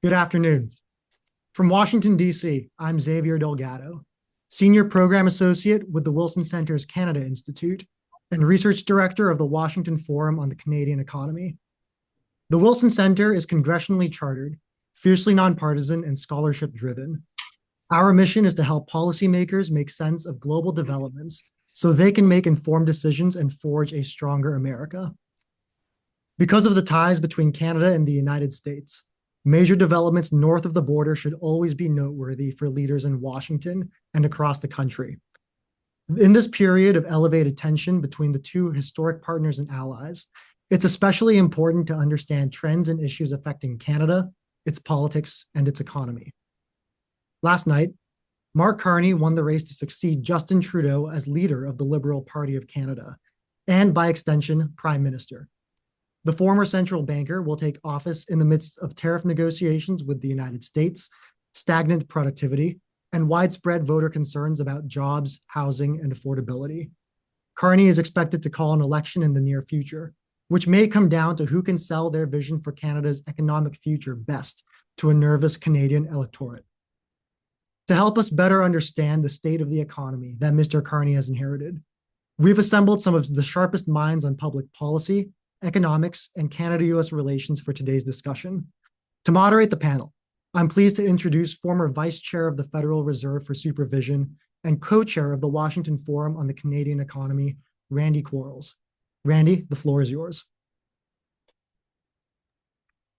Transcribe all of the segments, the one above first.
Good afternoon. From Washington, D.C., I'm Xavier Delgado, Senior Program Associate with the Wilson Center's Canada Institute and Research Director of the Washington Forum on the Canadian Economy. The Wilson Center is congressionally chartered, fiercely nonpartisan, and scholarship driven. Our mission is to help policymakers make sense of global developments so they can make informed decisions and forge a stronger America. Because of the ties between Canada and the United States, major developments north of the border should always be noteworthy for leaders in Washington and across the country. In this period of elevated tension between the two historic partners and allies, it's especially important to understand trends and issues affecting Canada, its politics, and its economy. Last night, Mark Carney won the race to succeed Justin Trudeau as leader of the Liberal Party of Canada, and by extension, Prime Minister. The former central banker will take office in the midst of tariff negotiations with the United States, stagnant productivity, and widespread voter concerns about jobs, housing, and affordability. Carney is expected to call an election in the near future, which may come down to who can sell their vision for Canada's economic future best to a nervous Canadian electorate. To help us better understand the state of the economy that Mr. Carney has inherited, we've assembled some of the sharpest minds on public policy, economics, and Canada-US relations for today's discussion. To moderate the panel, I'm pleased to introduce former Vice Chair of the Federal Reserve for Supervision and Co-Chair of the Washington Forum on the Canadian Economy, Randy Quarles. Randy, the floor is yours.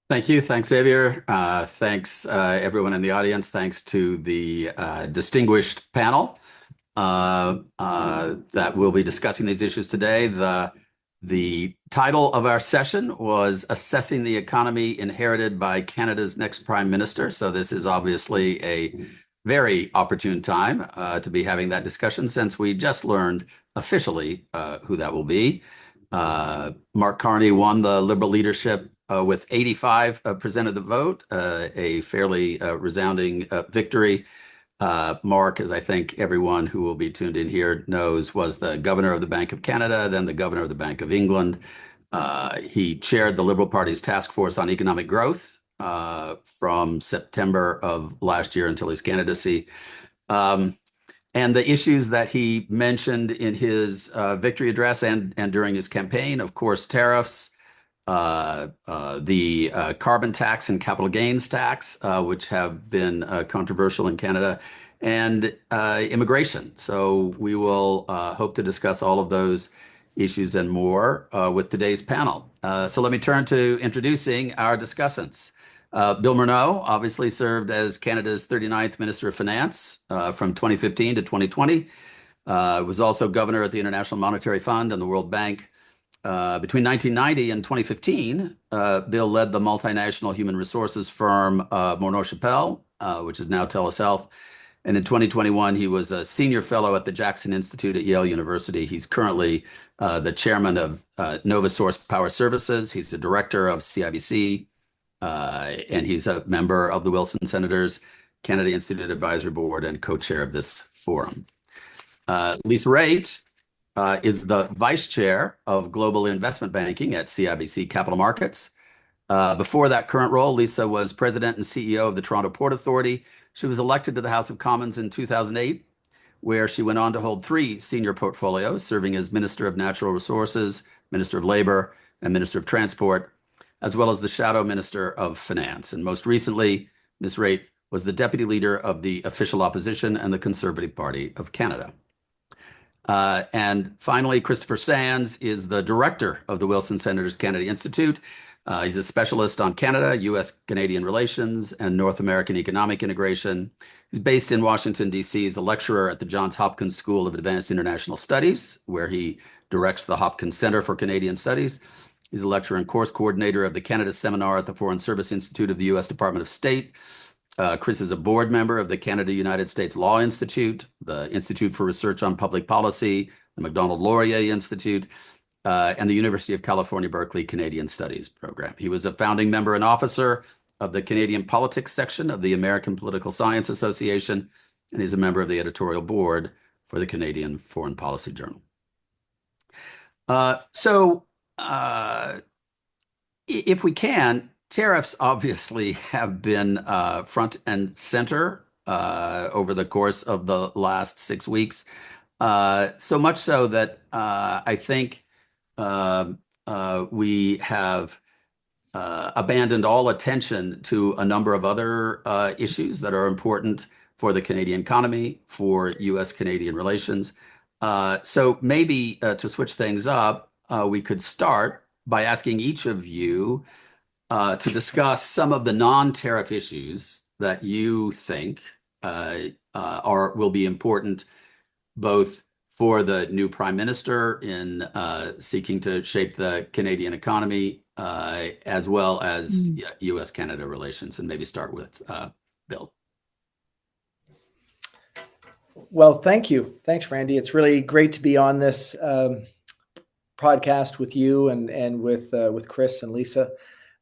Thank you. Thanks, Xavier. Thanks, everyone in the audience. Thanks to the distinguished panel that will be discussing these issues today. The title of our session was Assessing the Economy Inherited by Canada's Next Prime Minister. So this is obviously a very opportune time to be having that discussion since we just learned officially who that will be. Mark Carney won the Liberal leadership with 85% of the vote, a fairly resounding victory. Mark, as I think everyone who will be tuned in here knows, was the governor of the Bank of Canada, then the governor of the Bank of England. He chaired the Liberal Party's task force on economic growth from September of last year until his candidacy. And the issues that he mentioned in his victory address and during his campaign, of course, tariffs, the carbon tax and capital gains tax, which have been controversial in Canada, and immigration. So we will hope to discuss all of those issues and more with today's panel. So let me turn to introducing our discussants. Bill Morneau obviously served as Canada's 39th Minister of Finance from 2015 to 2020. Was also governor at the International Monetary Fund and the World Bank. Between 1990 and 2015, Bill led the multinational human resources firm Morneau Shepell, which is now TELUS Health. And in 2021, he was a senior fellow at the Jackson Institute at Yale University. He's currently the chairman of NovaSource Power Services. He's the director of CIBC, and he's a member of the Wilson Center's Canada Institute Advisory Board and co-chair of this forum. Lisa Raitt is the vice chair of global investment banking at CIBC Capital Markets. Before that current role, Lisa was president and CEO of the Toronto Port Authority. She was elected to the House of Commons in 2008, where she went on to hold 3 senior portfolios, serving as Minister of Natural Resources, Minister of Labor, and Minister of Transport, as well as the Shadow Minister of Finance. And most recently, Ms. Raitt was the deputy leader of the official opposition and the Conservative Party of Canada. And finally, Christopher Sands is the director of the Wilson Center's Canada Institute. He's a specialist on Canada, U.S.-Canadian relations, and North American economic integration. He's based in Washington, D.C. He's a lecturer at the Johns Hopkins School of Advanced International Studies, where he directs the Hopkins Center for Canadian Studies. He's a lecturer and course coordinator of the Canada Seminar at the Foreign Service Institute of the U.S. Department of State. Chris is a board member of the Canada-United States Law Institute, the Institute for Research on Public Policy, the Macdonald-Laurier Institute, and the University of California, Berkeley Canadian Studies program. He was a founding member and officer of the Canadian Politics section of the American Political Science Association, and he's a member of the editorial board for the Canadian Foreign Policy Journal. If we can, tariffs obviously have been front and center over the course of the last 6 weeks. So much so that I think we have abandoned all attention to a number of other issues that are important for the Canadian economy, for U.S.-Canadian relations. So maybe to switch things up, we could start by asking each of you to discuss some of the non-tariff issues that you think will be important both for the new prime minister in seeking to shape the Canadian economy, as well as U.S.-Canada relations, and maybe start with Bill. Well, thank you. Thanks, Randy. It's really great to be on this podcast with you and with Chris and Lisa.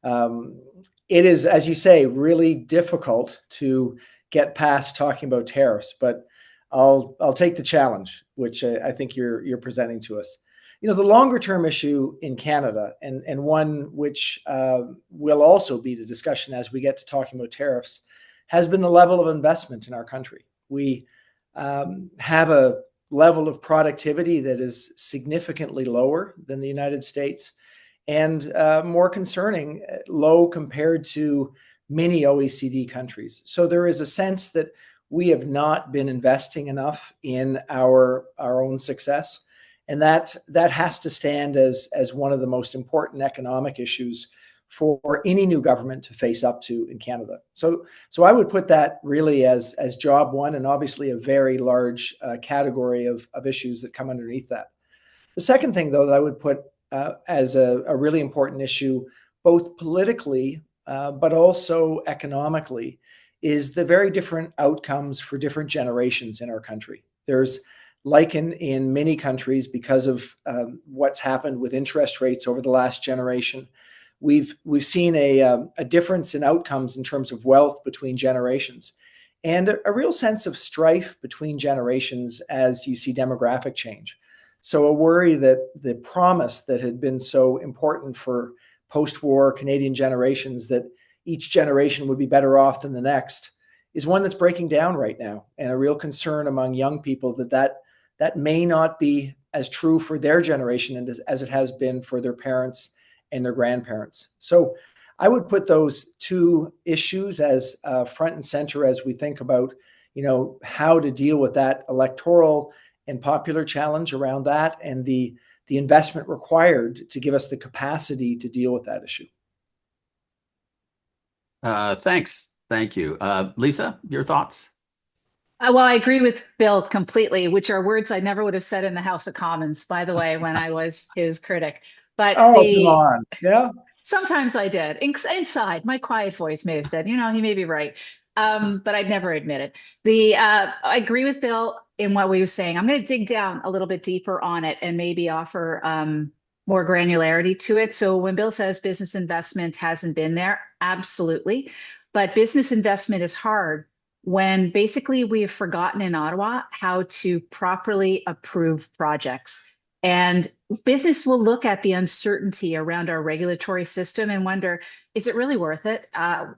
It is, as you say, really difficult to get past talking about tariffs, but I'll take the challenge, which I think you're presenting to us. You know, the longer term issue in Canada, and one which will also be the discussion as we get to talking about tariffs, has been the level of investment in our country. We have a level of productivity that is significantly lower than the United States, and more concerning, low compared to many OECD countries. So there is a sense that we have not been investing enough in our own success, and that has to stand as one of the most important economic issues for any new government to face up to in Canada. So I would put that really as job one, and obviously a very large category of issues that come underneath that. The second thing, though, that I would put as a really important issue, both politically but also economically, is the very different outcomes for different generations in our country. There's, like in many countries, because of what's happened with interest rates over the last generation, we've seen a difference in outcomes in terms of wealth between generations, and a real sense of strife between generations as you see demographic change. So a worry that the promise that had been so important for post-war Canadian generations, that each generation would be better off than the next, is one that's breaking down right now, and a real concern among young people that may not be as true for their generation and as it has been for their parents and their grandparents. So I would put those two issues as front and center as we think about, you know, how to deal with that electoral and popular challenge around that, and the investment required to give us the capacity to deal with that issue. Thanks. Thank you. Lisa, your thoughts? Well, I agree with Bill completely, which are words I never would have said in the House of Commons, by the way, when I was his critic. But come on. Yeah. Sometimes I did. Inside, my quiet voice may have said, you know, he may be right. But I'd never admit it. I agree with Bill in what we were saying. I'm going to dig down a little bit deeper on it and maybe offer more granularity to it. So when Bill says business investment hasn't been there, absolutely. But business investment is hard when basically we have forgotten in Ottawa how to properly approve projects. And business will look at the uncertainty around our regulatory system and wonder, is it really worth it?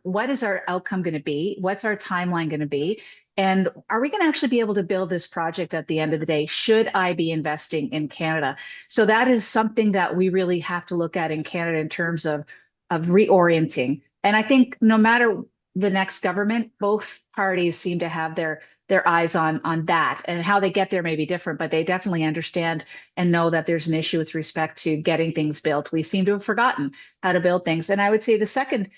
What is our outcome going to be? What's our timeline going to be? And are we going to actually be able to build this project at the end of the day? Should I be investing in Canada? So that is something that we really have to look at in Canada in terms of reorienting. And I think no matter the next government, both parties seem to have their eyes on that, and how they get there may be different, but they definitely understand and know that there's an issue with respect to getting things built. We seem to have forgotten how to build things. And I would say the second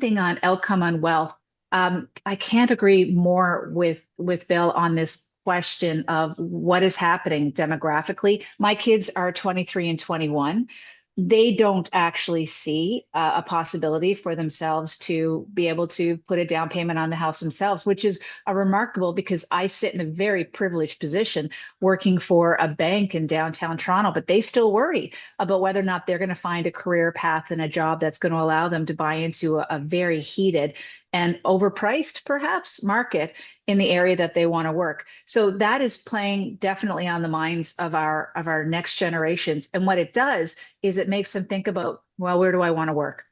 thing on outcome on wealth, I can't agree more with Bill on this question of what is happening demographically. My kids are 23 and 21. They don't actually see a possibility for themselves to be able to put a down payment on the house themselves, which is remarkable because I sit in a very privileged position working for a bank in downtown Toronto, but they still worry about whether or not they're going to find a career path and a job that's going to allow them to buy into a very heated and overpriced, perhaps, market in the area that they want to work. So that is playing definitely on the minds of our next generations. And what it does is it makes them think about, well, where do I want to work?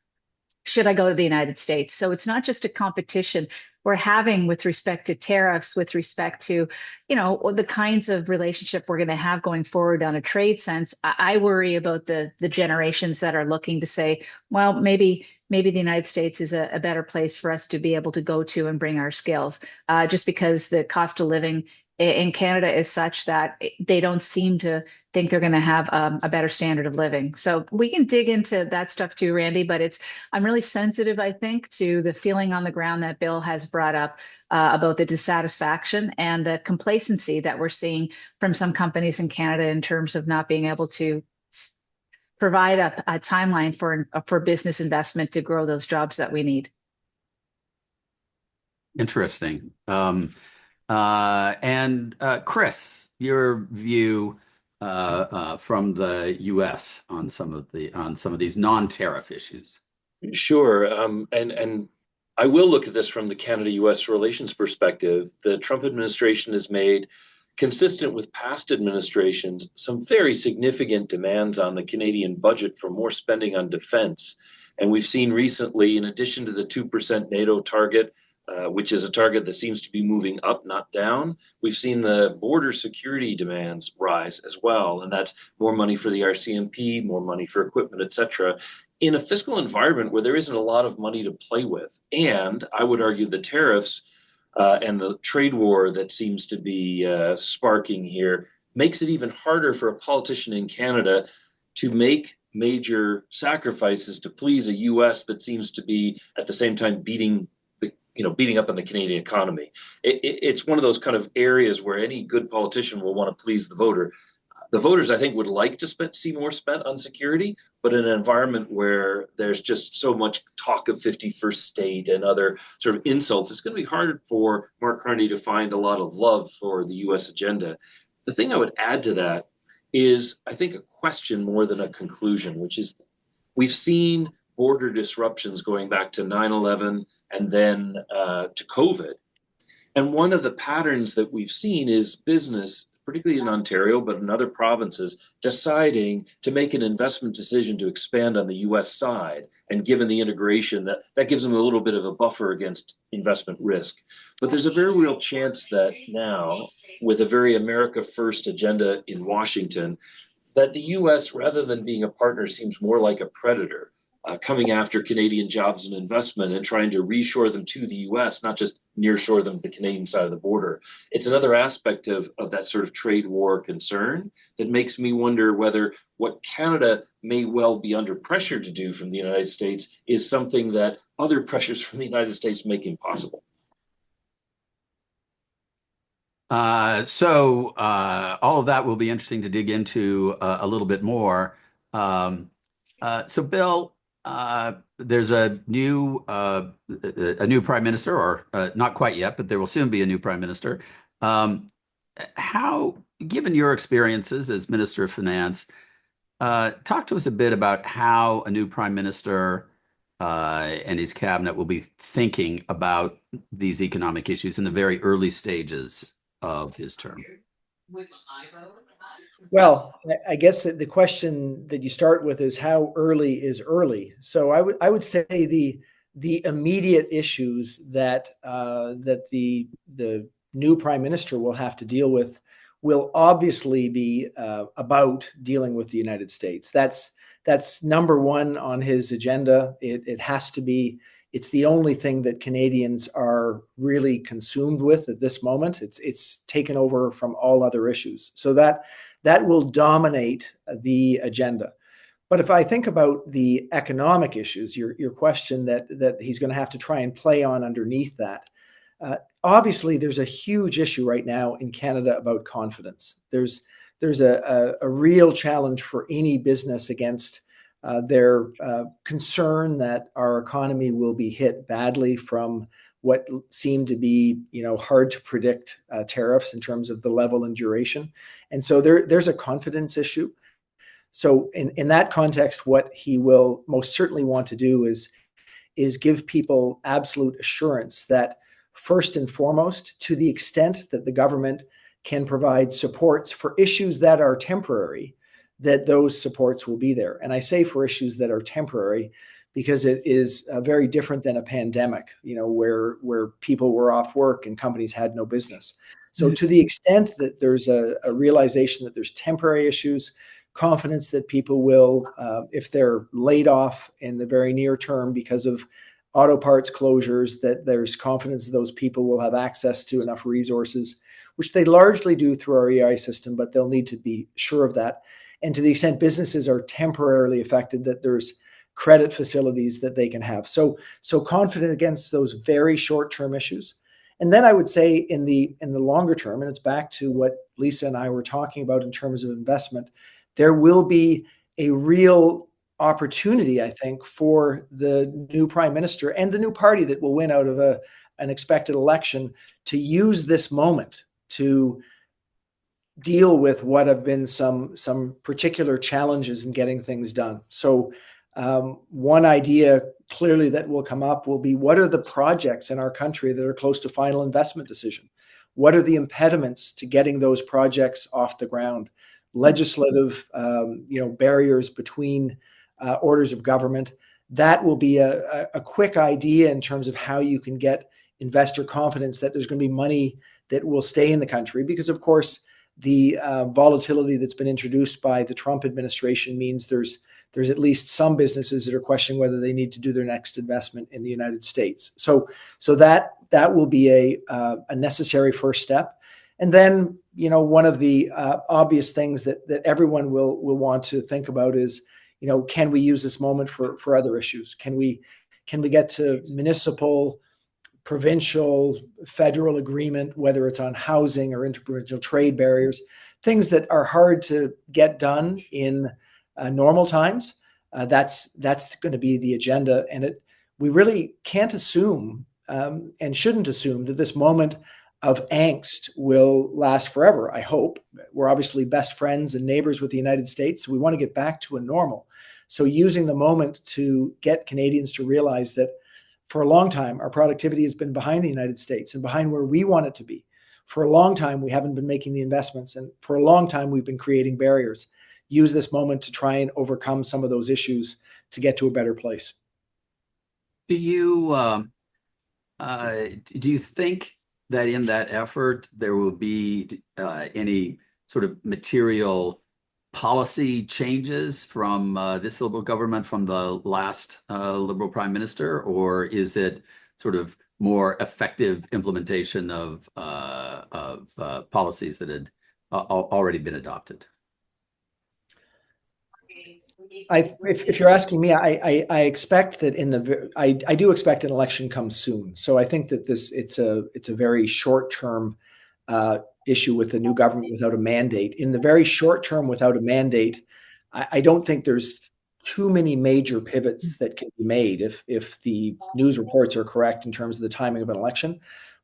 should I go to the United States? So it's not just a competition we're having with respect to tariffs, with respect to, the kinds of relationship we're going to have going forward on a trade sense. I worry about the generations that are looking to say, well, maybe the United States is a better place for us to be able to go to and bring our skills, just because the cost of living in Canada is such that they don't seem to think they're going to have a better standard of living. So we can dig into that stuff too, Randy, but I'm really sensitive, I think, to the feeling on the ground that Bill has brought up about the dissatisfaction and the complacency that we're seeing from some companies in Canada in terms of not being able to provide a timeline for business investment to grow those jobs that we need. Interesting. And Chris, your view from the U.S. on some of these non-tariff issues. Sure, and I will look at this from the Canada-U.S. relations perspective. The Trump administration has made, consistent with past administrations, some very significant demands on the Canadian budget for more spending on defense. And we've seen recently, in addition to the 2% NATO target, which is a target that seems to be moving up, not down, we've seen the border security demands rise as well. And that's more money for the RCMP, more money for equipment, et cetera, in a fiscal environment where there isn't a lot of money to play with. And I would argue the tariffs and the trade war that seems to be sparking here makes it even harder for a politician in Canada to make major sacrifices to please a U.S. that seems to be at the same time beating up on the Canadian economy. It's one of those kind of areas where any good politician will want to please the voter. The voters, I think, would like to see more spent on security, but in an environment where there's just so much talk of 51st state and other sort of insults, it's going to be hard for Mark Carney to find a lot of love for the U.S. agenda. The thing I would add to that is, I think, a question more than a conclusion, which is we've seen border disruptions going back to 9/11 and then to COVID. And one of the patterns that we've seen is business, particularly in Ontario, but in other provinces, deciding to make an investment decision to expand on the US side. And given the integration, that gives them a little bit of a buffer against investment risk. But there's a very real chance that now, with a very America First agenda in Washington, that the US, rather than being a partner, seems more like a predator. Coming after Canadian jobs and investment and trying to reshore them to the US, not just nearshore them to the Canadian side of the border. It's another aspect of that sort of trade war concern that makes me wonder whether what Canada may well be under pressure to do from the United States is something that other pressures from the United States make impossible. So all of that will be interesting to dig into a little bit more. So Bill, there's a new prime minister, or not quite yet, but there will soon be a new prime minister. How, given your experiences as Minister of Finance, talk to us a bit about how a new prime minister and his cabinet will be thinking about these economic issues in the very early stages of his term. Well, I guess the question that you start with is how early is early. So I would say the immediate issues that the new prime minister will have to deal with will obviously be about dealing with the United States. That's number one on his agenda. It has to be. It's the only thing that Canadians are really consumed with at this moment. It's taken over from all other issues. So that will dominate the agenda. But if I think about the economic issues, your question that he's going to have to try and play on underneath that, obviously there's a huge issue right now in Canada about confidence. There's a real challenge for any business against their concern that our economy will be hit badly from what seem to be, hard to predict tariffs in terms of the level and duration. And so there's a confidence issue. So in that context, what he will most certainly want to do is give people absolute assurance that, first and foremost, to the extent that the government can provide supports for issues that are temporary, that those supports will be there. And I say for issues that are temporary because it is very different than a pandemic, where people were off work and companies had no business. So to the extent that there's a realization that there's temporary issues, confidence that people will, if they're laid off in the very near term because of auto parts closures, that there's confidence that those people will have access to enough resources, which they largely do through our EI system, but they'll need to be sure of that. And to the extent businesses are temporarily affected, that there's credit facilities that they can have. So confident against those very short-term issues. And then I would say in the longer term, and it's back to what Lisa and I were talking about in terms of investment, there will be a real opportunity, I think, for the new prime minister and the new party that will win out of an expected election to use this moment to deal with what have been some particular challenges in getting things done. So one idea clearly that will come up will be, what are the projects in our country that are close to final investment decision? What are the impediments to getting those projects off the ground? Legislative, barriers between orders of government. That will be a quick idea in terms of how you can get investor confidence that there's going to be money that will stay in the country, because of course the volatility that's been introduced by the Trump administration means there's at least some businesses that are questioning whether they need to do their next investment in the United States. So that will be a necessary first step. And then, one of the obvious things that everyone will want to think about is, can we use this moment for other issues? Can we get to municipal, provincial, federal agreement, whether it's on housing or interprovincial trade barriers, things that are hard to get done in normal times? That's going to be the agenda, and we really can't assume and shouldn't assume that this moment of angst will last forever. I hope. We're obviously best friends and neighbors with the United States, so we want to get back to a normal. So using the moment to get Canadians to realize that for a long time, our productivity has been behind the United States and behind where we want it to be. For a long time, we haven't been making the investments, and for a long time, we've been creating barriers. Use this moment to try and overcome some of those issues to get to a better place. Do you think that in that effort there will be any sort of material policy changes from this Liberal government from the last Liberal Prime Minister, or is it sort of more effective implementation of policies that had already been adopted? If you're asking me, I expect that I do expect an election comes soon. So I think that it's a very short term issue with the new government without a mandate. In the very short term, without a mandate, I don't think there's too many major pivots that can be made if the news reports are correct in terms of the timing of an election.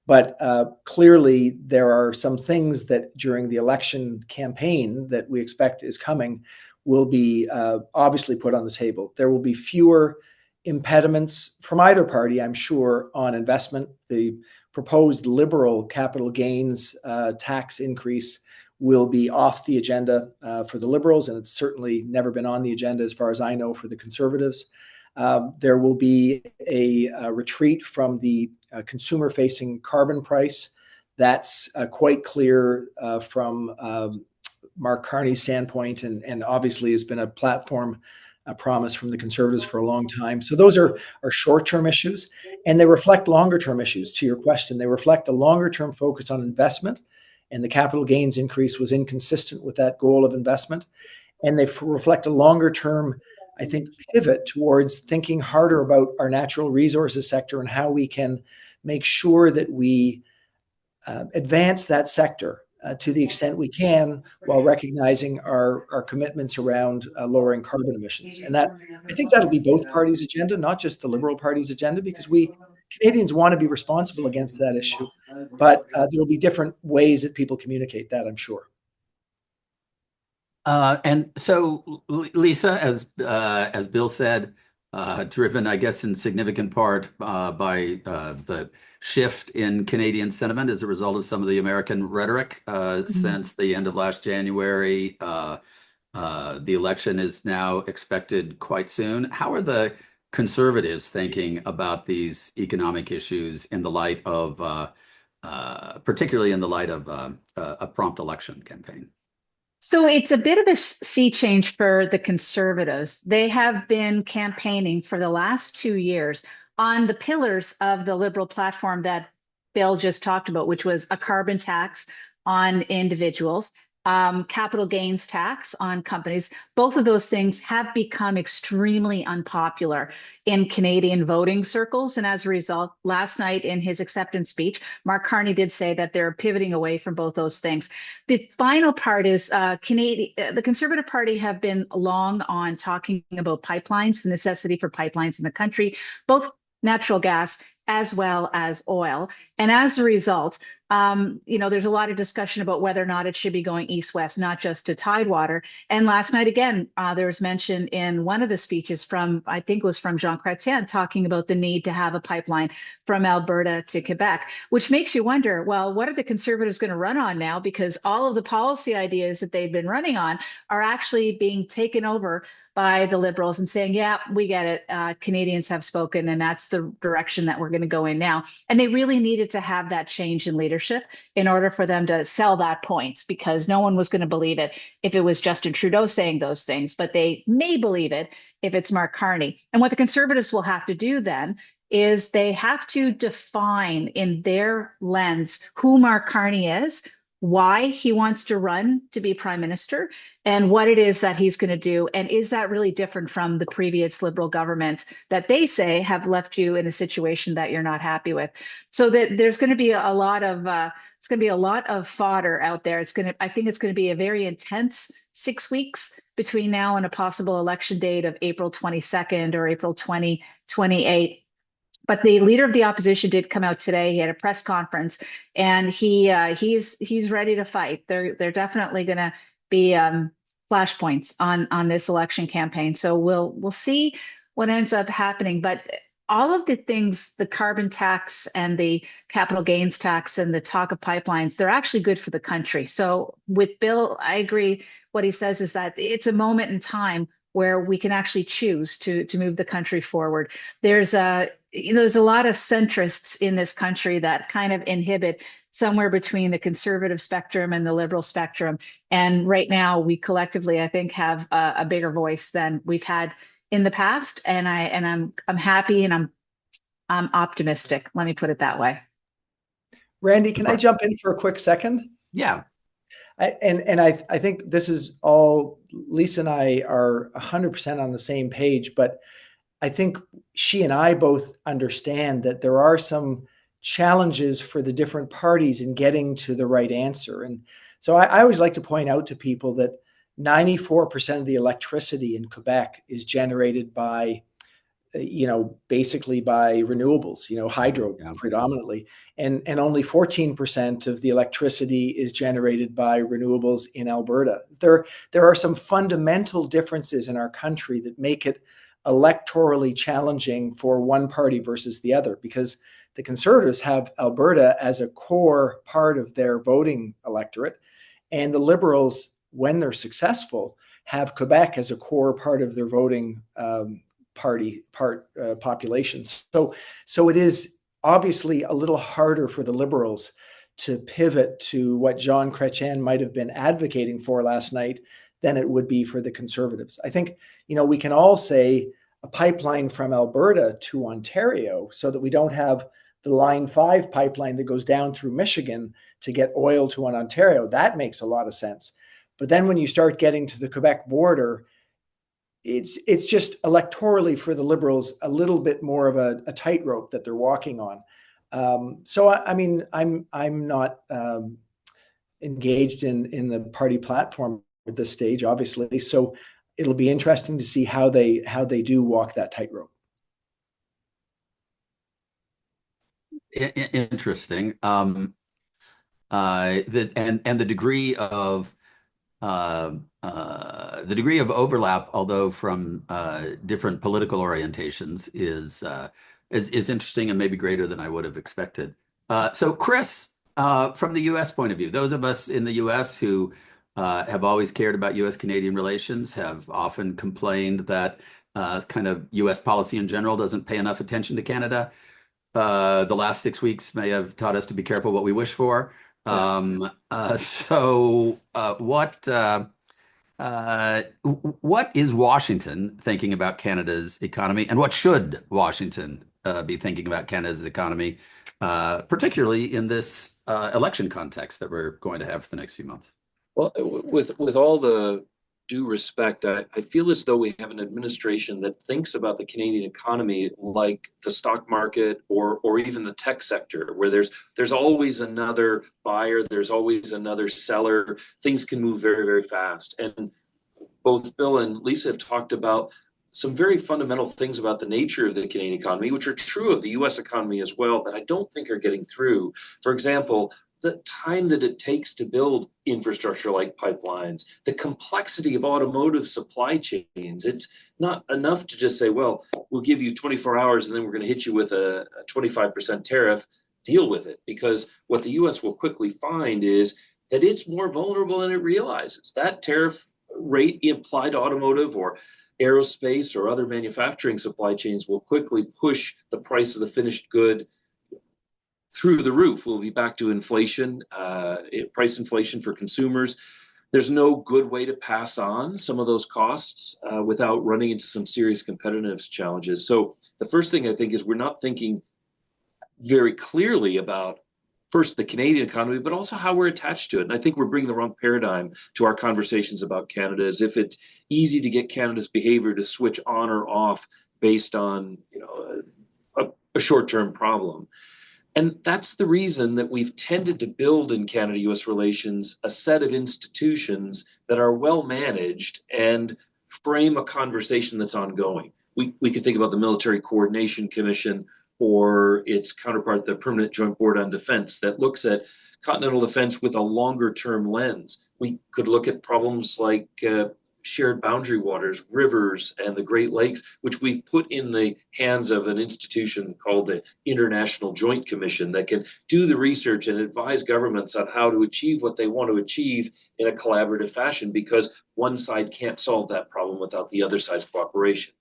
But clearly, there are some things that during the election campaign that we expect is coming will be obviously put on the table. There will be fewer impediments from either party, I'm sure, on investment. The proposed Liberal capital gains tax increase will be off the agenda for the Liberals, and it's certainly never been on the agenda, as far as I know, for the Conservatives. There will be a retreat from the consumer-facing carbon price. That's quite clear from Mark Carney's standpoint, and obviously has been a platform promise from the Conservatives for a long time. So those are short-term issues, and they reflect longer-term issues. To your question, they reflect a longer-term focus on investment, and the capital gains increase was inconsistent with that goal of investment. And they reflect a longer-term, I think, pivot towards thinking harder about our natural resources sector and how we can make sure that we advance that sector to the extent we can, while recognizing our commitments around lowering carbon emissions. And that, I think, that'll be both parties' agenda, not just the Liberal Party's agenda, because we Canadians want to be responsible against that issue. But there will be different ways that people communicate that, I'm sure. And so, Lisa, as Bill said, driven, I guess, in significant part by the shift in Canadian sentiment as a result of some of the American rhetoric since the end of last January. The election is now expected quite soon. How are the conservatives thinking about these economic issues in the light of, particularly in the light of a prompt election campaign? So it's a bit of a sea change for the Conservatives. They have been campaigning for the last 2 years on the pillars of the Liberal platform that Bill just talked about, which was a carbon tax on individuals, capital gains tax on companies. Both of those things have become extremely unpopular in Canadian voting circles. And as a result, last night in his acceptance speech, Mark Carney did say that they're pivoting away from both those things. The final part is the Conservative Party have been long on talking about pipelines, the necessity for pipelines in the country, both natural gas as well as oil. And as a result, there's a lot of discussion about whether or not it should be going east-west, not just to Tidewater. And last night, again, there was mention in one of the speeches from, I think it was from Jean Chrétien, talking about the need to have a pipeline from Alberta to Quebec, which makes you wonder, well, what are the Conservatives going to run on now? Because all of the policy ideas that they've been running on are actually being taken over by the Liberals and saying, yeah, we get it. Canadians have spoken, and that's the direction that we're going to go in now. And they really needed to have that change in leadership in order for them to sell that point, because no one was going to believe it if it was Justin Trudeau saying those things, but they may believe it if it's Mark Carney. And what the Conservatives will have to do then is they have to define in their lens who Mark Carney is, why he wants to run to be prime minister, and what it is that he's going to do. And is that really different from the previous Liberal government that they say have left you in a situation that you're not happy with? So that there's going to be a lot of it's going to be a lot of fodder out there. I think it's going to be a very intense 6 weeks between now and a possible election date of April 22nd or April 2028. But the leader of the opposition did come out today. He had a press conference, and he's ready to fight. They're definitely going to be flashpoints on this election campaign. So we'll see what ends up happening. But all of the things, the carbon tax and the capital gains tax and the talk of pipelines, they're actually good for the country. So with Bill, I agree. What he says is that it's a moment in time where we can actually choose to move the country forward. There's a lot of centrists in this country that kind of inhibit somewhere between the conservative spectrum and the liberal spectrum. And right now, we collectively, I think, have a bigger voice than we've had in the past. And I'm happy and I'm optimistic. Let me put it that way. Randy, can I jump in for a quick second? Yeah. I think this is all, Lisa and I are 100% on the same page, but I think she and I both understand that there are some challenges for the different parties in getting to the right answer. And so I always like to point out to people that 94% of the electricity in Quebec is generated by, basically by renewables, hydro predominantly. And only 14% of the electricity is generated by renewables in Alberta. There are some fundamental differences in our country that make it electorally challenging for one party versus the other, because the Conservatives have Alberta as a core part of their voting electorate, and the Liberals, when they're successful, have Quebec as a core part of their voting population. So it is obviously a little harder for the Liberals to pivot to what Jean Chrétien might have been advocating for last night than it would be for the Conservatives. I think, we can all say a pipeline from Alberta to Ontario so that we don't have the Line 5 pipeline that goes down through Michigan to get oil to Ontario. That makes a lot of sense. But then when you start getting to the Quebec border, it's just electorally for the Liberals a little bit more of a tightrope that they're walking on. So I'm not engaged in the party platform at this stage, obviously. So it'll be interesting to see how they do walk that tightrope. Interesting. The degree of overlap, although from different political orientations, is interesting and maybe greater than I would have expected. So, Chris, from the U.S. point of view, those of us in the U.S. who have always cared about U.S.-Canadian relations, have often complained that kind of U.S. policy in general doesn't pay enough attention to Canada. The last 6 weeks may have taught us to be careful what we wish for. What is Washington thinking about Canada's economy, and what should Washington be thinking about Canada's economy, particularly in this election context that we're going to have for the next few months? Well, with all the due respect, I feel as though we have an administration that thinks about the Canadian economy like the stock market or even the tech sector, where there's always another buyer, there's always another seller. Things can move very, very fast. And both Bill and Lisa have talked about some very fundamental things about the nature of the Canadian economy, which are true of the US economy as well, that I don't think are getting through. For example, the time that it takes to build infrastructure like pipelines, the complexity of automotive supply chains. It's not enough to just say, well, we'll give you 24 hours and then we're going to hit you with a 25% tariff, deal with it. Because what the US will quickly find is that it's more vulnerable than it realizes. That tariff rate applied to automotive or aerospace or other manufacturing supply chains will quickly push the price of the finished good through the roof. We'll be back to inflation, price inflation for consumers. There's no good way to pass on some of those costs without running into some serious competitiveness challenges. So the first thing I think is we're not thinking very clearly about first the Canadian economy, but also how we're attached to it. And I think we're bringing the wrong paradigm to our conversations about Canada, as if it's easy to get Canada's behavior to switch on or off based on a short-term problem. And that's the reason that we've tended to build in Canada-US relations a set of institutions that are well managed and frame a conversation that's ongoing. We could think about the Military Coordination Commission or its counterpart, the Permanent Joint Board on Defense, that looks at continental defense with a longer term lens. We could look at problems like shared boundary waters, rivers, and the Great Lakes, which we've put in the hands of an institution called the International Joint Commission that can do the research and advise governments on how to achieve what they want to achieve in a collaborative fashion, because one side can't solve that problem without the other side's cooperation.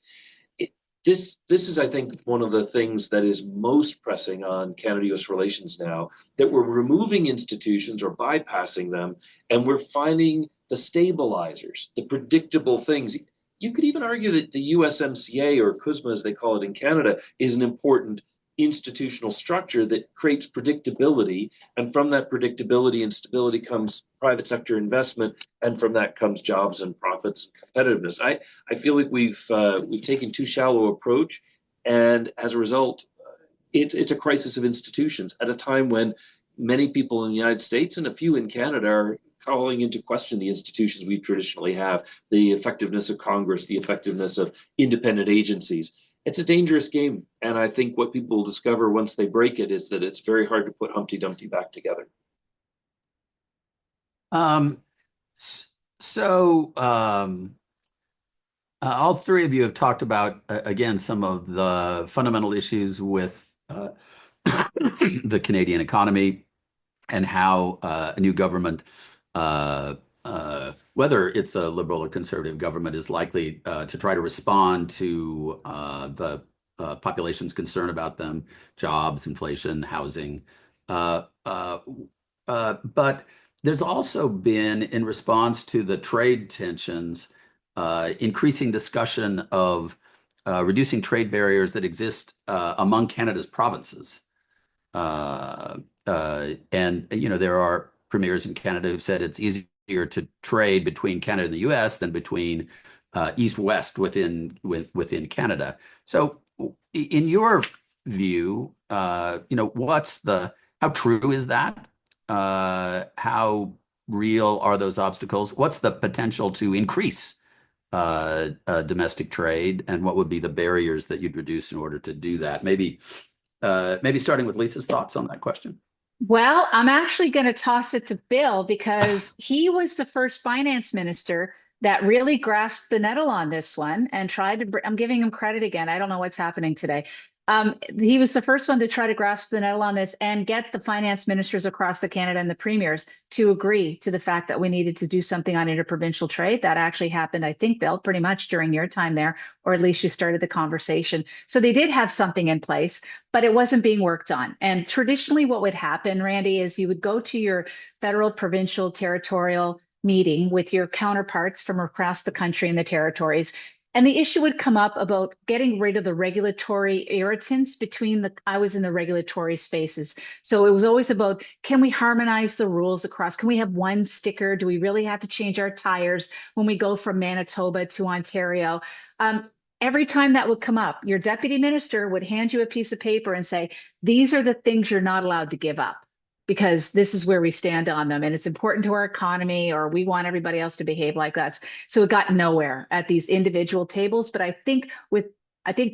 This is, I think, one of the things that is most pressing on Canada-US relations now, that we're removing institutions or bypassing them, and we're finding the stabilizers, the predictable things. You could even argue that the USMCA, or CUSMA as they call it in Canada, is an important institutional structure that creates predictability. And from that predictability and stability comes private sector investment. And from that comes jobs and profits and competitiveness. I feel like we've taken too shallow approach. And as a result, it's a crisis of institutions at a time when many people in the United States and a few in Canada are calling into question the institutions we traditionally have, the effectiveness of Congress, the effectiveness of independent agencies. It's a dangerous game. And I think what people will discover once they break it is that it's very hard to put Humpty Dumpty back together. All three of you have talked about, again, some of the fundamental issues with the Canadian economy and how a new government, whether it's a liberal or conservative government, is likely to try to respond to the population's concern about them, jobs, inflation, housing. But there's also been, in response to the trade tensions, increasing discussion of reducing trade barriers that exist among Canada's provinces. And there are premiers in Canada who've said it's easier to trade between Canada and the US than between East-West within Canada. So in your view, how true is that? How real are those obstacles? What's the potential to increase domestic trade, and what would be the barriers that you'd reduce in order to do that? Maybe starting with Lisa's thoughts on that question. Well, I'm actually going to toss it to Bill, because he was the first finance minister that really grasped the nettle on this one and tried to, I'm giving him credit again. I don't know what's happening today. He was the first one to try to grasp the nettle on this and get the finance ministers across the Canada and the premiers to agree to the fact that we needed to do something on interprovincial trade. That actually happened, I think, Bill, pretty much during your time there, or at least you started the conversation. So they did have something in place, but it wasn't being worked on. And traditionally what would happen, Randy, is you would go to your federal, provincial, territorial meeting with your counterparts from across the country and the territories. And the issue would come up about getting rid of the regulatory irritants I was in the regulatory spaces. So it was always about, can we harmonize the rules across? Can we have one sticker? Do we really have to change our tires when we go from Manitoba to Ontario? Every time that would come up, your deputy minister would hand you a piece of paper and say, these are the things you're not allowed to give up, because this is where we stand on them. And it's important to our economy, or we want everybody else to behave like us. So it got nowhere at these individual tables. But I think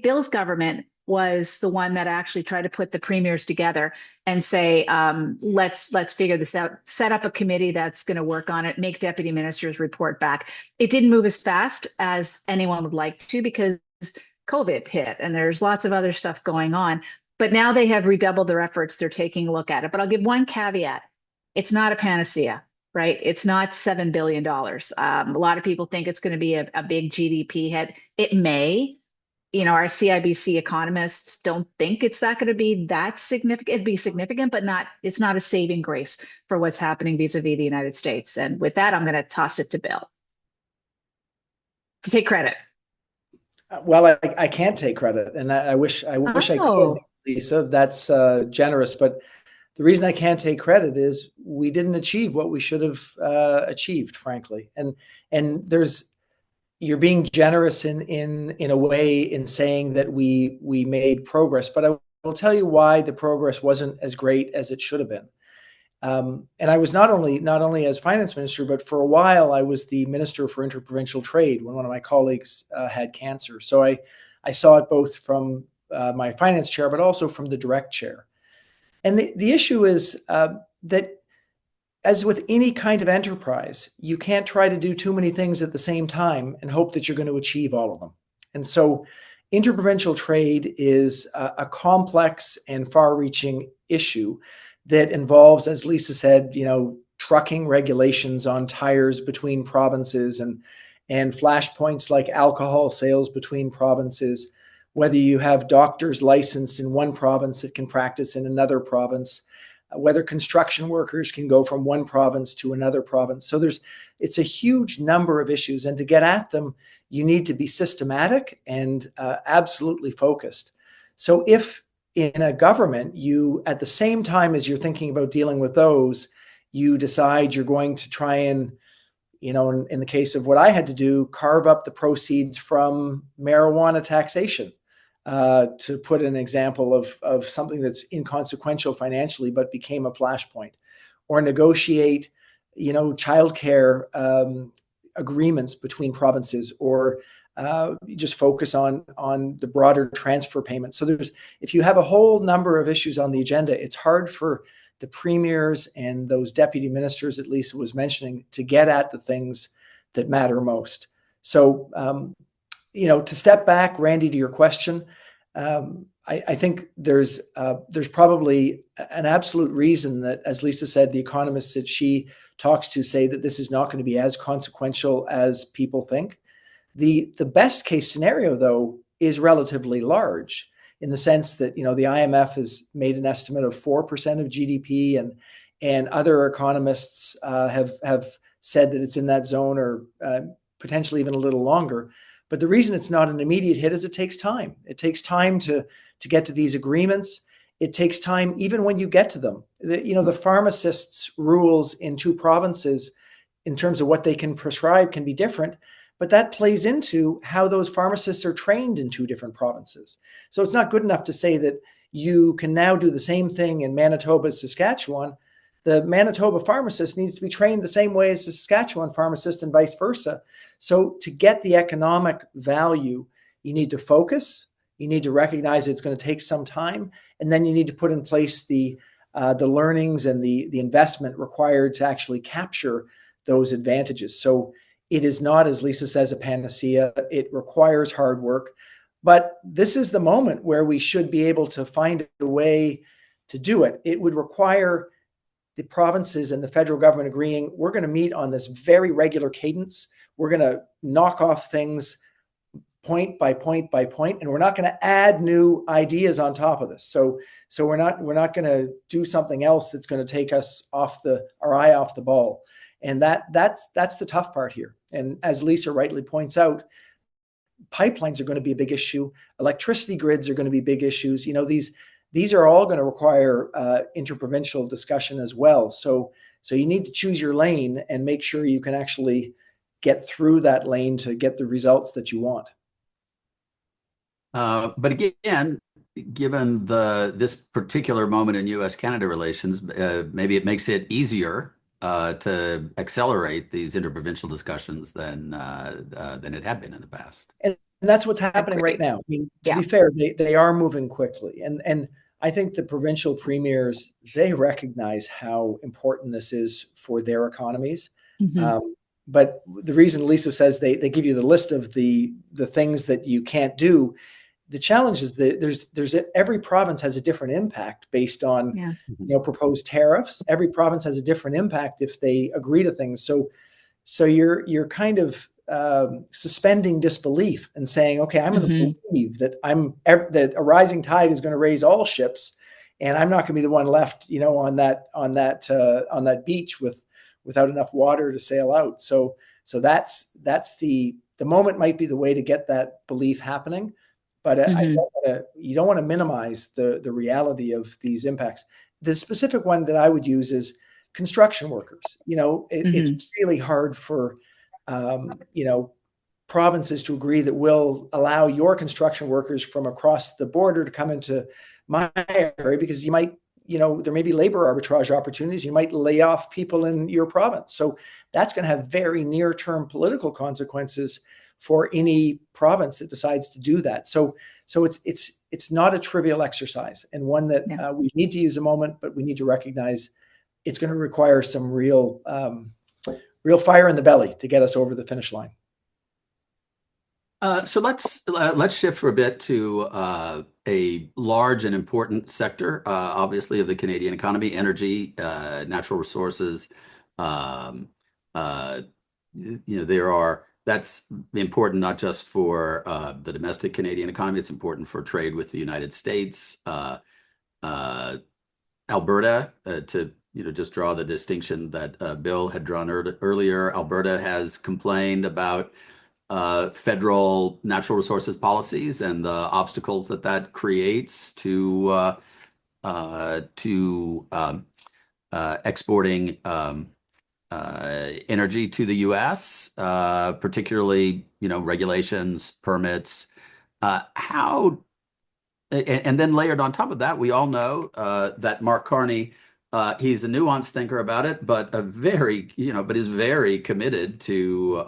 Bill's government was the one that actually tried to put the premiers together and say, let's figure this out, set up a committee that's going to work on it, make deputy ministers report back. It didn't move as fast as anyone would like to, because COVID hit and there's lots of other stuff going on. But now they have redoubled their efforts. They're taking a look at it. But I'll give one caveat. It's not a panacea, right? It's not $7 billion. A lot of people think it's going to be a big GDP hit. It may. Our CIBC economists don't think it's going to be that significant. It'd be significant, but it's not a saving grace for what's happening vis-a-vis the United States. And with that, I'm going to toss it to Bill to take credit. Well, I can't take credit, and I wish I could, Lisa. That's generous, but the reason I can't take credit is we didn't achieve what we should have achieved, frankly. And you're being generous in a way in saying that we made progress, but I will tell you why the progress wasn't as great as it should have been. And I was not only as finance minister, but for a while I was the minister for interprovincial trade when one of my colleagues had cancer. So I saw it both from my finance chair, but also from the direct chair. And the issue is that, as with any kind of enterprise, you can't try to do too many things at the same time and hope that you're going to achieve all of them. And so interprovincial trade is a complex and far-reaching issue that involves, as Lisa said, trucking regulations on tires between provinces and flashpoints like alcohol sales between provinces, whether you have doctors licensed in one province that can practice in another province, whether construction workers can go from one province to another province. So it's a huge number of issues, and to get at them, you need to be systematic and absolutely focused. So if in a government, you, at the same time as you're thinking about dealing with those, you decide you're going to try and, in the case of what I had to do, carve up the proceeds from marijuana taxation, to put an example of something that's inconsequential financially, but became a flashpoint, or negotiate, childcare agreements between provinces, or just focus on the broader transfer payments. So if you have a whole number of issues on the agenda, it's hard for the premiers and those deputy ministers that Lisa was mentioning to get at the things that matter most. So, to step back, Randy, to your question, I think there's probably an absolute reason that, as Lisa said, the economists that she talks to say that this is not going to be as consequential as people think. The best case scenario, though, is relatively large, in the sense that, the IMF has made an estimate of 4% of GDP, and other economists have said that it's in that zone, or potentially even a little longer. But the reason it's not an immediate hit is it takes time. It takes time to get to these agreements. It takes time even when you get to them. The pharmacists' rules in two provinces in terms of what they can prescribe can be different, but that plays into how those pharmacists are trained in two different provinces. So it's not good enough to say that you can now do the same thing in Manitoba, Saskatchewan. The Manitoba pharmacist needs to be trained the same way as the Saskatchewan pharmacist, and vice versa. So to get the economic value, you need to focus, you need to recognize it's going to take some time, and then you need to put in place the learnings and the investment required to actually capture those advantages. So it is not, as Lisa says, a panacea. It requires hard work. But this is the moment where we should be able to find a way to do it. It would require the provinces and the federal government agreeing, we're going to meet on this very regular cadence. We're going to knock off things point by point by point, and we're not going to add new ideas on top of this. So we're not going to do something else that's going to take us our eye off the ball. And that's the tough part here. And as Lisa rightly points out, pipelines are going to be a big issue. Electricity grids are going to be big issues. These are all going to require interprovincial discussion as well. So you need to choose your lane and make sure you can actually get through that lane to get the results that you want. But again, given this particular moment in U.S.-Canada relations, maybe it makes it easier to accelerate these interprovincial discussions than it had been in the past. And that's what's happening right now. I mean, to be fair, they are moving quickly. And I think the provincial premiers, they recognize how important this is for their economies. But the reason Lisa says they give you the list of the things that you can't do, the challenge is that there's every province has a different impact based on proposed tariffs. Every province has a different impact if they agree to things. So you're kind of suspending disbelief and saying, okay, I'm going to believe that that a rising tide is going to raise all ships, and I'm not going to be the one left, on that beach without enough water to sail out. So that's the moment might be the way to get that belief happening, but you don't want to minimize the reality of these impacts. The specific one that I would use is construction workers. It's really hard for provinces to agree that we'll allow your construction workers from across the border to come into my area, because you might, there may be labor arbitrage opportunities. You might lay off people in your province. So that's going to have very near-term political consequences for any province that decides to do that. So it's not a trivial exercise, and one that we need to use a moment, but we need to recognize it's going to require some real fire in the belly to get us over the finish line. So let's shift for a bit to a large and important sector, obviously, of the Canadian economy: energy, natural resources. That's important not just for the domestic Canadian economy. It's important for trade with the United States. Alberta, to just draw the distinction that Bill had drawn earlier, Alberta has complained about federal natural resources policies and the obstacles that creates to exporting energy to the U.S., particularly regulations, permits. And then layered on top of that, we all know that Mark Carney, he's a nuanced thinker about it, but is very committed to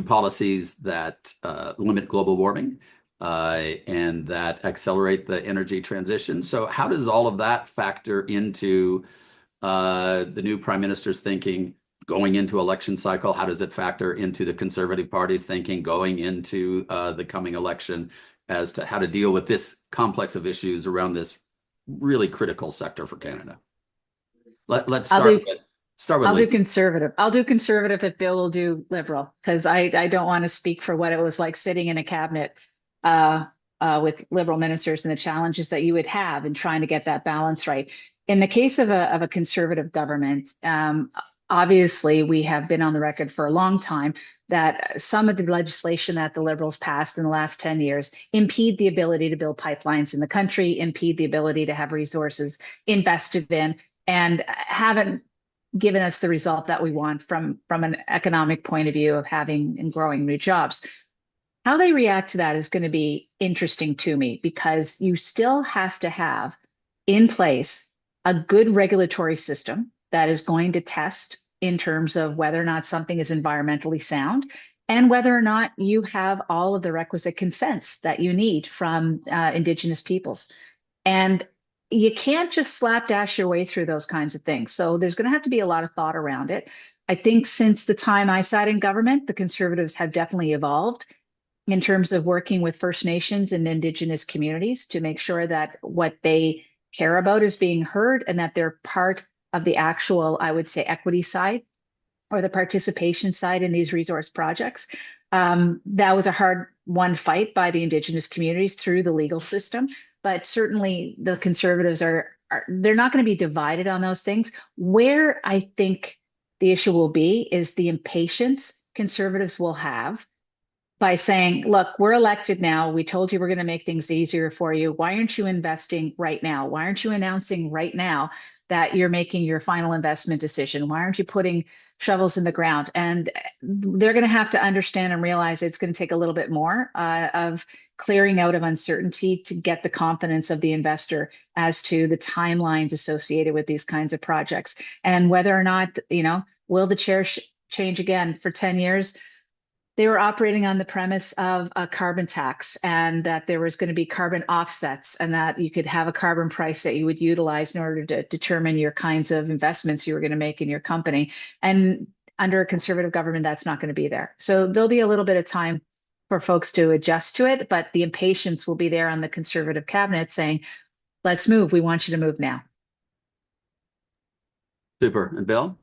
policies that limit global warming and that accelerate the energy transition. So how does all of that factor into the new Prime Minister's thinking going into election cycle? How does it factor into the Conservative Party's thinking going into the coming election as to how to deal with this complex of issues around this really critical sector for Canada? Let's start with I'll Lisa. do conservative. I'll do conservative if Bill will do liberal, because I don't want to speak for what it was like sitting in a cabinet with liberal ministers and the challenges that you would have in trying to get that balance right. In the case of a conservative government, obviously, we have been on the record for a long time that some of the legislation that the Liberals passed in the last 10 years impede the ability to build pipelines in the country, impede the ability to have resources invested in, and haven't given us the result that we want from an economic point of view of having and growing new jobs. How they react to that is going to be interesting to me, because you still have to have in place a good regulatory system that is going to test in terms of whether or not something is environmentally sound and whether or not you have all of the requisite consents that you need from Indigenous peoples. And you can't just slapdash your way through those kinds of things. So there's going to have to be a lot of thought around it. I think since the time I sat in government, the Conservatives have definitely evolved in terms of working with First Nations and Indigenous communities to make sure that what they care about is being heard and that they're part of the actual, I would say, equity side or the participation side in these resource projects. That was a hard won fight by the Indigenous communities through the legal system, but certainly the Conservatives they're not going to be divided on those things. Where I think the issue will be is the impatience Conservatives will have by saying, look, we're elected now. We told you we're going to make things easier for you. Why aren't you investing right now? Why aren't you announcing right now that you're making your final investment decision? Why aren't you putting shovels in the ground? And they're going to have to understand and realize it's going to take a little bit more of clearing out of uncertainty to get the confidence of the investor as to the timelines associated with these kinds of projects. And whether or not, will the chair change again for 10 years? They were operating on the premise of a carbon tax and that there was going to be carbon offsets and that you could have a carbon price that you would utilize in order to determine your kinds of investments you were going to make in your company. And under a Conservative government, that's not going to be there. So there'll be a little bit of time for folks to adjust to it, but the impatience will be there on the Conservative cabinet saying, let's move. We want you to move now. Super. And Bill?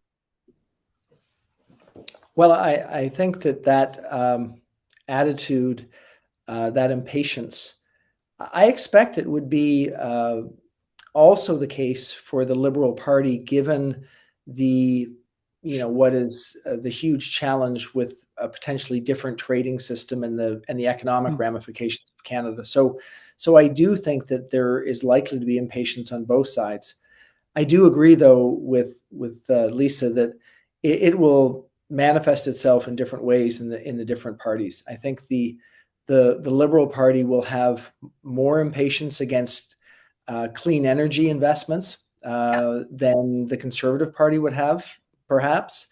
Well, I think that attitude, that impatience, I expect it would be also the case for the Liberal Party, given the, what is the huge challenge with a potentially different trading system and the economic ramifications of Canada. So I do think that there is likely to be impatience on both sides. I do agree, though, with Lisa that it will manifest itself in different ways in the different parties. I think the Liberal Party will have more impatience against clean energy investments than the Conservative Party would have, perhaps.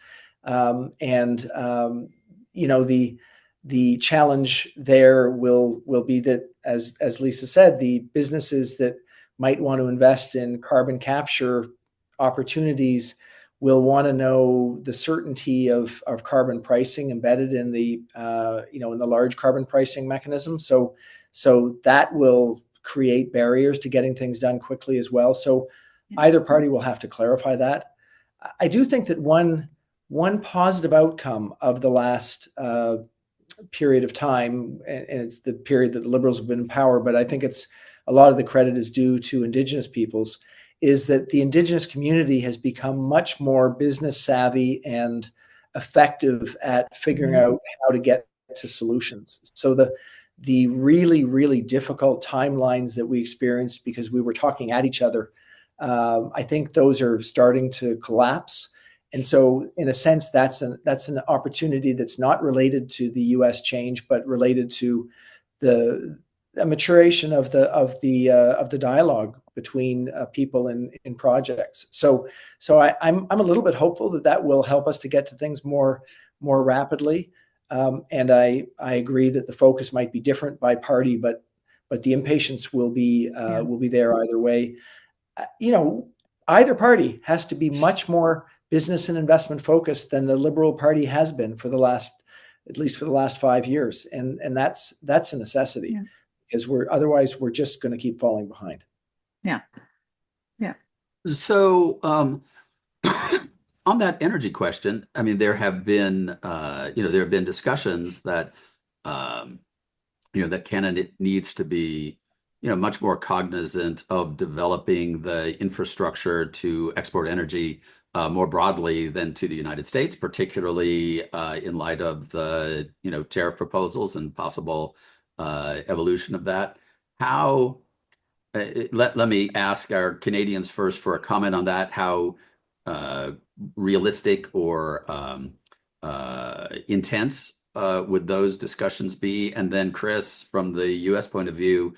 The challenge there will be that, as Lisa said, the businesses that might want to invest in carbon capture opportunities will want to know the certainty of carbon pricing embedded in the in the large carbon pricing mechanism. So that will create barriers to getting things done quickly as well. So either party will have to clarify that. I do think that one positive outcome of the last period of time, and it's the period that the Liberals have been in power, but I think it's a lot of the credit is due to Indigenous peoples, is that the Indigenous community has become much more business savvy and effective at figuring out how to get to solutions. So the really, really difficult timelines that we experienced because we were talking at each other, I think those are starting to collapse. And so in a sense, that's an opportunity that's not related to the US change, but related to the maturation of the dialogue between people in projects. So I'm a little bit hopeful that will help us to get to things more rapidly. And I agree that the focus might be different by party, but the impatience will be there either way. Either party has to be much more business and investment focused than the Liberal Party has been at least for the last 5 years, and that's a necessity. Because otherwise we're just going to keep falling behind. Yeah. So on that energy question, I mean, there have been discussions that that Canada needs to be much more cognizant of developing the infrastructure to export energy more broadly than to the United States, particularly in light of the tariff proposals and possible evolution of that. How let me ask our Canadians first for a comment on that. How realistic or intense would those discussions be? And then Chris, from the US point of view,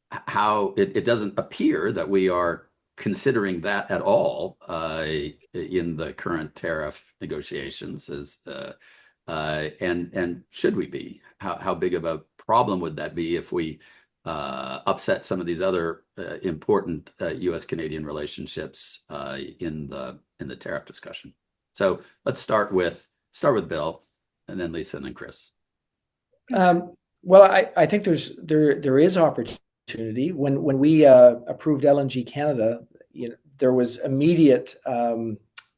how it doesn't appear that we are considering that at all in the current tariff negotiations, and should we be? How big of a problem would that be if we upset some of these other important U.S.-Canadian relationships in the tariff discussion? So let's start with Bill, and then Lisa, and then Chris. Well, I think there is opportunity. When we approved LNG Canada, there was immediate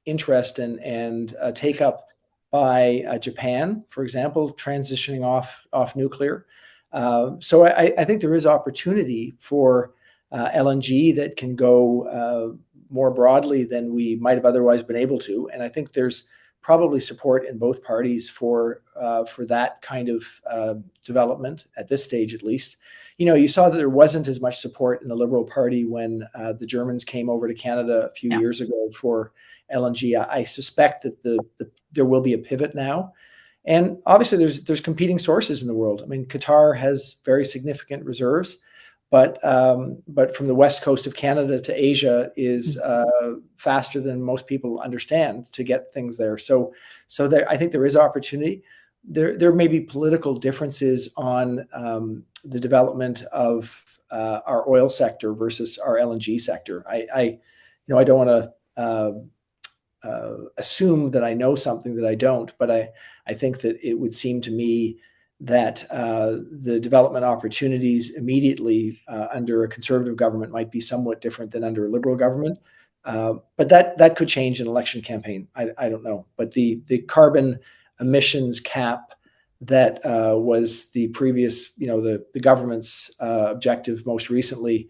interest and take up by Japan, for example, transitioning off nuclear. So I think there is opportunity for LNG that can go more broadly than we might have otherwise been able to, and I think there's probably support in both parties for that kind of development at this stage, at least. You saw that there wasn't as much support in the Liberal Party when the Germans came over to Canada a few years ago for LNG. I suspect that there will be a pivot now, and obviously there's competing sources in the world. I mean, Qatar has very significant reserves, but from the west coast of Canada to Asia is faster than most people understand to get things there. So there, I think there is opportunity. There may be political differences on the development of our oil sector versus our LNG sector. I don't want to assume that I know something that I don't, but I think that it would seem to me that the development opportunities immediately under a conservative government might be somewhat different than under a liberal government. But that could change in election campaign. I don't know. But the carbon emissions cap that was the previous, the government's objective most recently,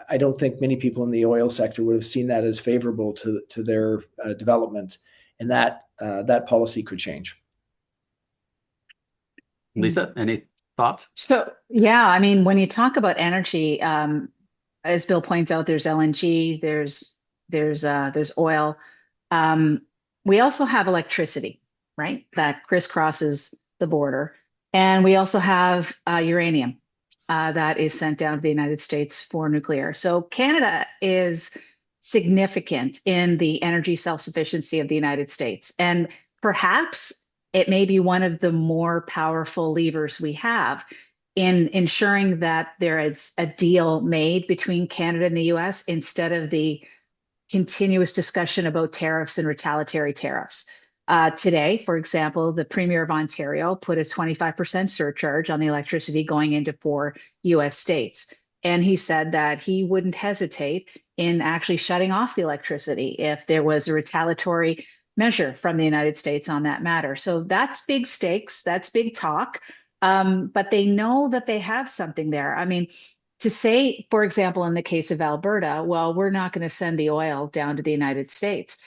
I don't think many people in the oil sector would have seen that as favorable to their development, and that policy could change. Lisa, any thoughts? So, yeah, I mean, when you talk about energy, as Bill points out, there's LNG, there's oil. We also have electricity, right? That crisscrosses the border. And we also have uranium that is sent down to the United States for nuclear. So Canada is significant in the energy self-sufficiency of the United States. And perhaps it may be one of the more powerful levers we have in ensuring that there is a deal made between Canada and the US instead of the continuous discussion about tariffs and retaliatory tariffs. Today, for example, the Premier of Ontario put a 25% surcharge on the electricity going into 4 US states. And he said that he wouldn't hesitate in actually shutting off the electricity if there was a retaliatory measure from the United States on that matter. So that's big stakes, that's big talk, but they know that they have something there. I mean, to say, for example, in the case of Alberta, well, we're not going to send the oil down to the United States.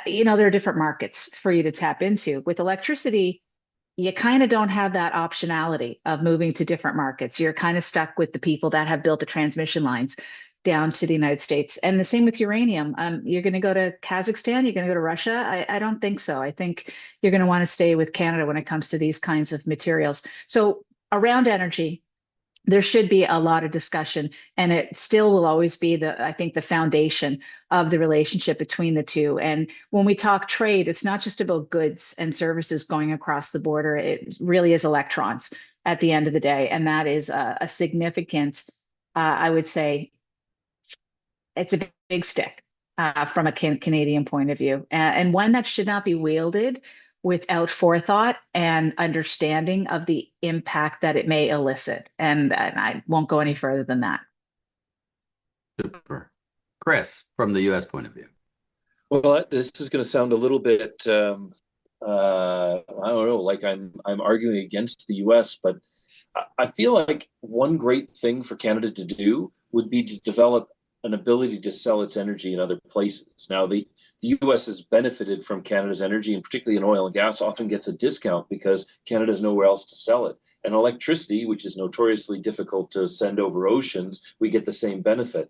There are different markets for you to tap into. With electricity, you kind of don't have that optionality of moving to different markets. You're kind of stuck with the people that have built the transmission lines down to the United States. And the same with uranium. You're going to go to Kazakhstan, you're going to go to Russia. I don't think so. I think you're going to want to stay with Canada when it comes to these kinds of materials. So around energy, there should be a lot of discussion, and it still will always be I think the foundation of the relationship between the two. And when we talk trade, it's not just about goods and services going across the border. It really is electrons at the end of the day. And that is a significant, I would say, it's a big stick from a Canadian point of view, and one that should not be wielded without forethought and understanding of the impact that it may elicit. And I won't go any further than that. Super. Chris, from the U.S. point of view. Well, this is going to sound a little bit, I don't know, like I'm arguing against the U.S., but I feel like one great thing for Canada to do would be to develop an ability to sell its energy in other places. Now, the U.S. has benefited from Canada's energy, and particularly in oil and gas, often gets a discount because Canada has nowhere else to sell it. And electricity, which is notoriously difficult to send over oceans, we get the same benefit.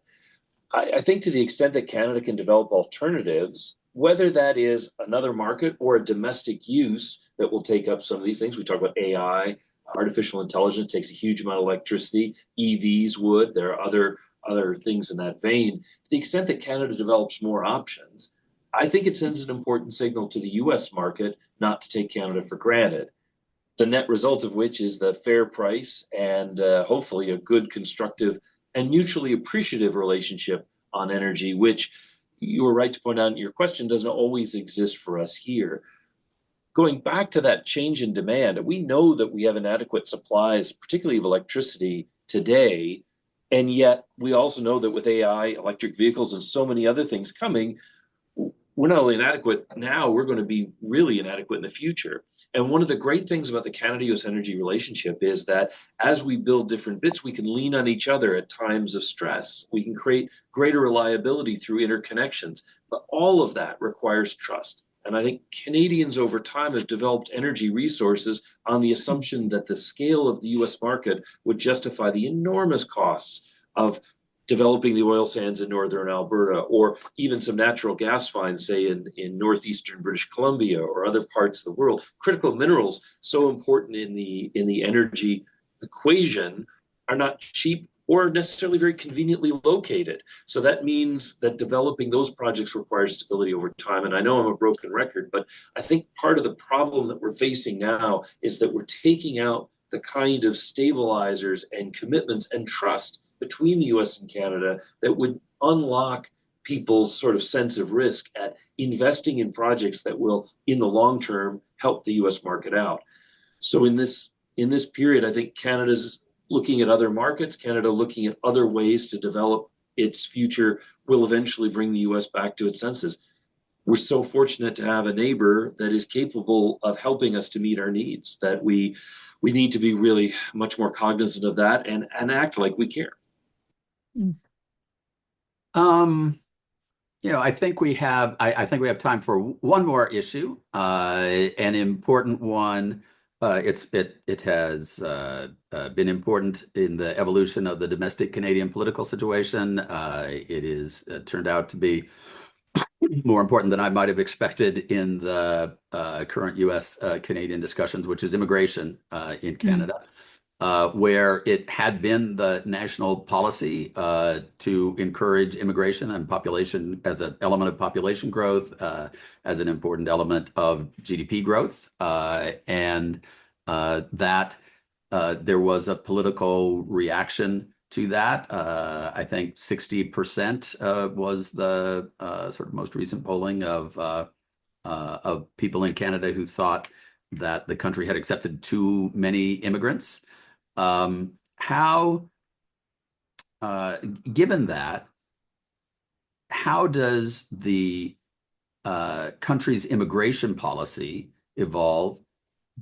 I think to the extent that Canada can develop alternatives, whether that is another market or a domestic use that will take up some of these things. We talk about AI, artificial intelligence takes a huge amount of electricity. EVs would. There are other things in that vein. To the extent that Canada develops more options, I think it sends an important signal to the U.S. market not to take Canada for granted. The net result of which is the fair price and hopefully a good, constructive, and mutually appreciative relationship on energy, which you were right to point out in your question, doesn't always exist for us here. Going back to that change in demand, we know that we have inadequate supplies, particularly of electricity today. And yet we also know that with AI, electric vehicles, and so many other things coming, we're not only inadequate now, we're going to be really inadequate in the future. And one of the great things about the Canada-US energy relationship is that as we build different bits, we can lean on each other at times of stress. We can create greater reliability through interconnections. But all of that requires trust. And I think Canadians over time have developed energy resources on the assumption that the scale of the US market would justify the enormous costs of developing the oil sands in northern Alberta, or even some natural gas finds, say in northeastern British Columbia or other parts of the world. Critical minerals, so important in the energy equation, are not cheap or necessarily very conveniently located. So that means that developing those projects requires stability over time. And I know I'm a broken record, but I think part of the problem that we're facing now is that we're taking out the kind of stabilizers and commitments and trust between the US and Canada that would unlock people's sort of sense of risk at investing in projects that will, in the long term, help the US market out. So in this period, I think Canada's looking at other markets, Canada looking at other ways to develop its future will eventually bring the US back to its senses. We're so fortunate to have a neighbor that is capable of helping us to meet our needs, that we need to be really much more cognizant of that and act like we care. I think we have time for one more issue, an important one. It has been important in the evolution of the domestic Canadian political situation. It is turned out to be more important than I might have expected in the current U.S. Canadian discussions, which is immigration in Canada. Where it had been the national policy to encourage immigration and population as an element of population growth, as an important element of GDP growth, and that there was a political reaction to that. I think 60% was the sort of most recent polling of people in Canada who thought that the country had accepted too many immigrants. Given that, how does the country's immigration policy evolve,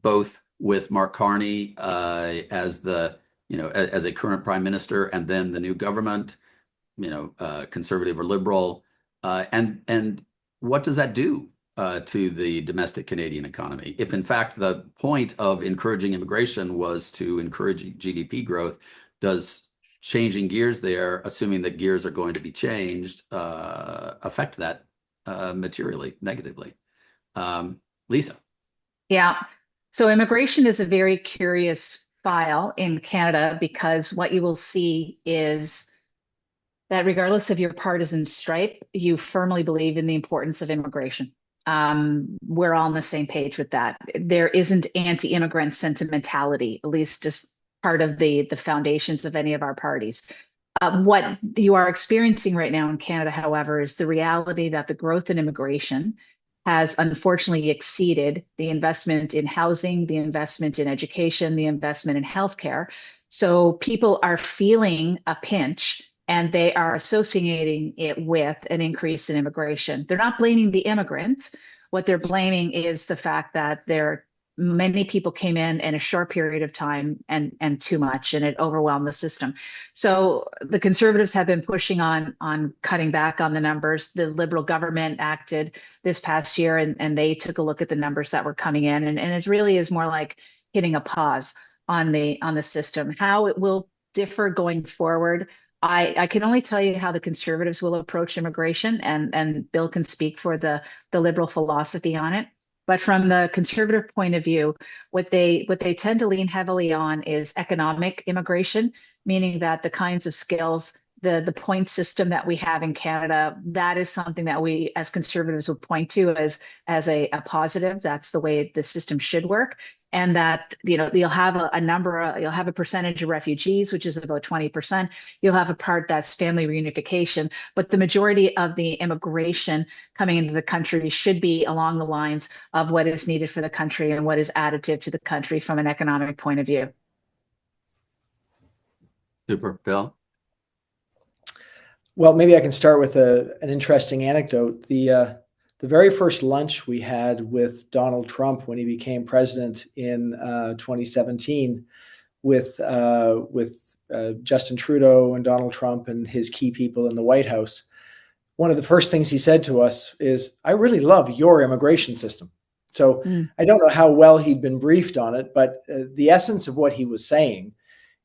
both with Mark Carney as a current prime minister, and then the new government, conservative or liberal, and what does that do to the domestic Canadian economy? If in fact the point of encouraging immigration was to encourage GDP growth, does changing gears there, assuming that gears are going to be changed, affect that materially, negatively? Lisa. Yeah. So immigration is a very curious file in Canada, because what you will see is that regardless of your partisan stripe, you firmly believe in the importance of immigration. We're all on the same page with that. There isn't anti-immigrant sentimentality, at least as part of the foundations of any of our parties. What you are experiencing right now in Canada, however, is the reality that the growth in immigration has unfortunately exceeded the investment in housing, the investment in education, the investment in healthcare. So people are feeling a pinch, and they are associating it with an increase in immigration. They're not blaming the immigrants. What they're blaming is the fact that many people came in a short period of time, and too much, and it overwhelmed the system. So the Conservatives have been pushing on cutting back on the numbers. The Liberal government acted this past year, and they took a look at the numbers that were coming in, and it really is more like hitting a pause on the system. How it will differ going forward, I can only tell you how the Conservatives will approach immigration, and Bill can speak for the Liberal philosophy on it. But from the Conservative point of view, what they tend to lean heavily on is economic immigration, meaning that the kinds of skills, the point system that we have in Canada, that is something that we as Conservatives would point to as a positive. That's the way the system should work. and that, you'll have you'll have a percentage of refugees, which is about 20%. You'll have a part that's family reunification, but the majority of the immigration coming into the country should be along the lines of what is needed for the country and what is additive to the country from an economic point of view. Super. Bill? Well, maybe I can start with an interesting anecdote. The very first lunch we had with Donald Trump when he became president in 2017 with Justin Trudeau and Donald Trump and his key people in the White House, one of the first things he said to us is, "I really love your immigration system." So I don't know how well he'd been briefed on it, but the essence of what he was saying,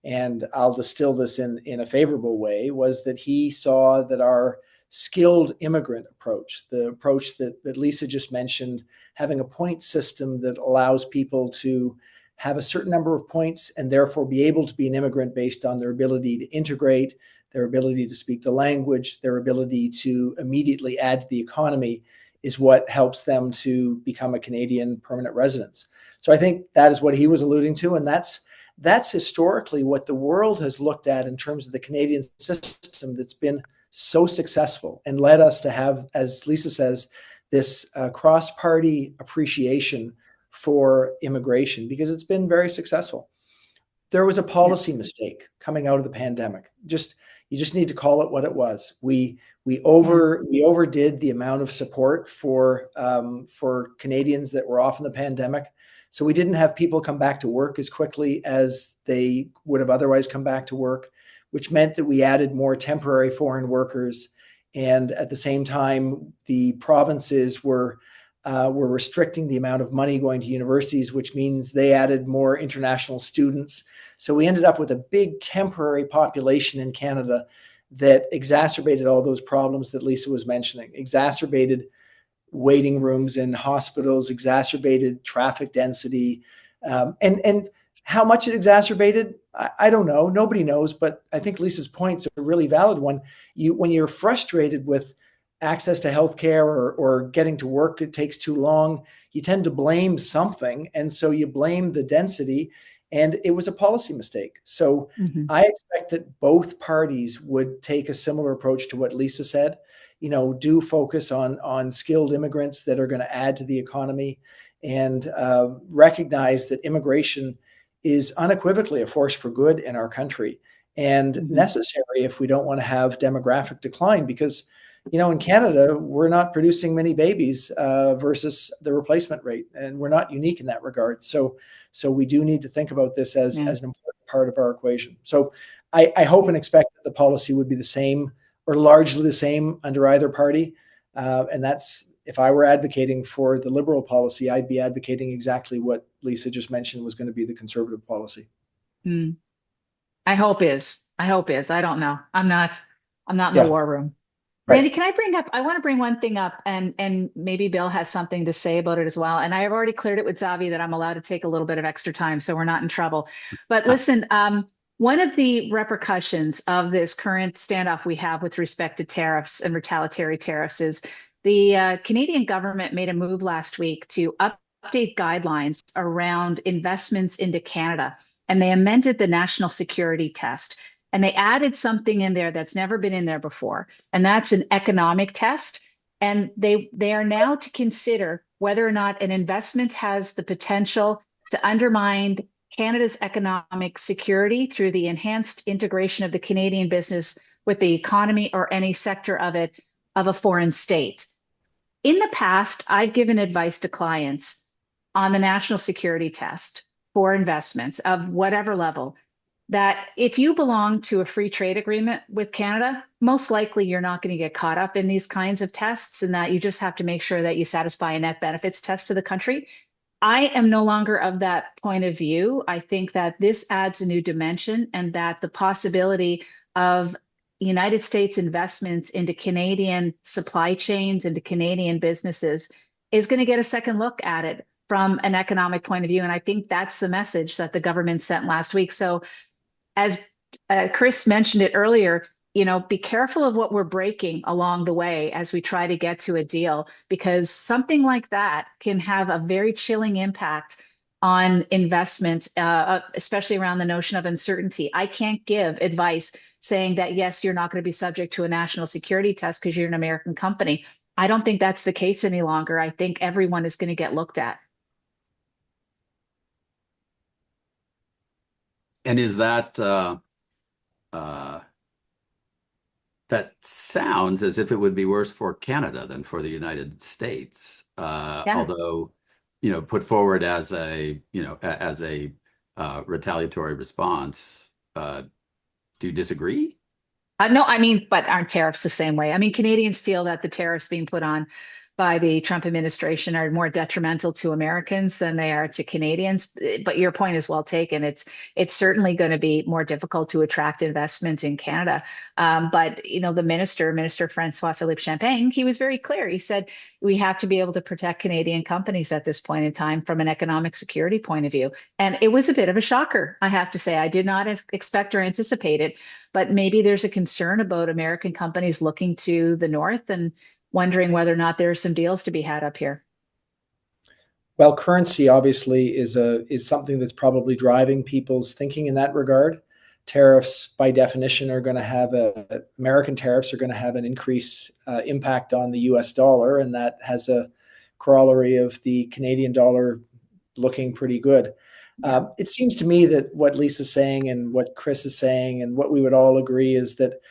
and I'll distill this in a favorable way, was that he saw that our skilled immigrant approach, the approach that Lisa just mentioned, having a point system that allows people to have a certain number of points and therefore be able to be an immigrant based on their ability to integrate, their ability to speak the language, their ability to immediately add to the economy, is what helps them to become a Canadian permanent resident. So I think that is what he was alluding to. And that's historically what the world has looked at in terms of the Canadian system that's been so successful and led us to have, as Lisa says, this cross-party appreciation for immigration, because it's been very successful. There was a policy mistake coming out of the pandemic. You just need to call it what it was. We overdid the amount of support for Canadians that were off in the pandemic. So we didn't have people come back to work as quickly as they would have otherwise come back to work, which meant that we added more temporary foreign workers. And at the same time, the provinces were restricting the amount of money going to universities, which means they added more international students. So we ended up with a big temporary population in Canada that exacerbated all those problems that Lisa was mentioning, exacerbated waiting rooms in hospitals, exacerbated traffic density, and how much it exacerbated, I don't know. Nobody knows, but I think Lisa's point's a really valid one. When you're frustrated with access to healthcare or getting to work, it takes too long, you tend to blame something. And so you blame the density, and it was a policy mistake. So I expect that both parties would take a similar approach to what Lisa said. Do focus on skilled immigrants that are going to add to the economy, and recognize that immigration is unequivocally a force for good in our country and necessary if we don't want to have demographic decline, because in Canada, we're not producing many babies versus the replacement rate, and we're not unique in that regard. So we do need to think about this as an important part of our equation. So I hope and expect that the policy would be the same or largely the same under either party. And that's, if I were advocating for the Liberal policy, I'd be advocating exactly what Lisa just mentioned was going to be the Conservative policy. I hope is. I don't know. I'm not in the war room. Randy, can I want to bring one thing up, and maybe Bill has something to say about it as well. And I have already cleared it with Xavi that I'm allowed to take a little bit of extra time, so we're not in trouble. But listen, one of the repercussions of this current standoff we have with respect to tariffs and retaliatory tariffs is the Canadian government made a move last week to update guidelines around investments into Canada, and they amended the national security test. And they added something in there that's never been in there before, and that's an economic test. And they are now to consider whether or not an investment has the potential to undermine Canada's economic security through the enhanced integration of the Canadian business with the economy or any sector of it of a foreign state. In the past, I've given advice to clients on the national security test for investments of whatever level, that if you belong to a free trade agreement with Canada, most likely you're not going to get caught up in these kinds of tests, and that you just have to make sure that you satisfy a net benefits test to the country. I am no longer of that point of view. I think that this adds a new dimension, and that the possibility of United States investments into Canadian supply chains, into Canadian businesses, is going to get a second look at it from an economic point of view. And I think that's the message that the government sent last week. So as Chris mentioned it earlier, be careful of what we're breaking along the way as we try to get to a deal, because something like that can have a very chilling impact on investment, especially around the notion of uncertainty. I can't give advice saying that, yes, you're not going to be subject to a national security test because you're an American company. I don't think that's the case any longer. I think everyone is going to get looked at. And is that that sounds as if it would be worse for Canada than for the United States, although, put forward as a, as a retaliatory response. Do you disagree? No, I mean, but aren't tariffs the same way? I mean, Canadians feel that the tariffs being put on by the Trump administration are more detrimental to Americans than they are to Canadians. But your point is well taken. It's certainly going to be more difficult to attract investment in Canada. But the Minister Francois Philippe Champagne, he was very clear. He said we have to be able to protect Canadian companies at this point in time from an economic security point of view. And it was a bit of a shocker, I have to say. I did not expect or anticipate it. But maybe there's a concern about American companies looking to the north and wondering whether or not there are some deals to be had up here. Well, currency obviously is something that's probably driving people's thinking in that regard. Tariffs, by definition, are going to have American tariffs are going to have an increased impact on the U.S. dollar, and that has a corollary of the Canadian dollar looking pretty good. It seems to me that what Lisa's saying and what Chris is saying and what we would all agree is that,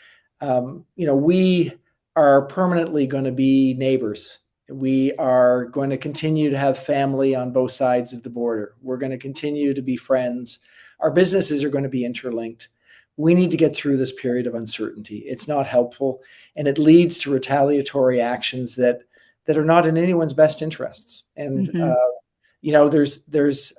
we are permanently going to be neighbors. We are going to continue to have family on both sides of the border. We're going to continue to be friends. Our businesses are going to be interlinked. We need to get through this period of uncertainty. It's not helpful, and it leads to retaliatory actions that are not in anyone's best interests. And there's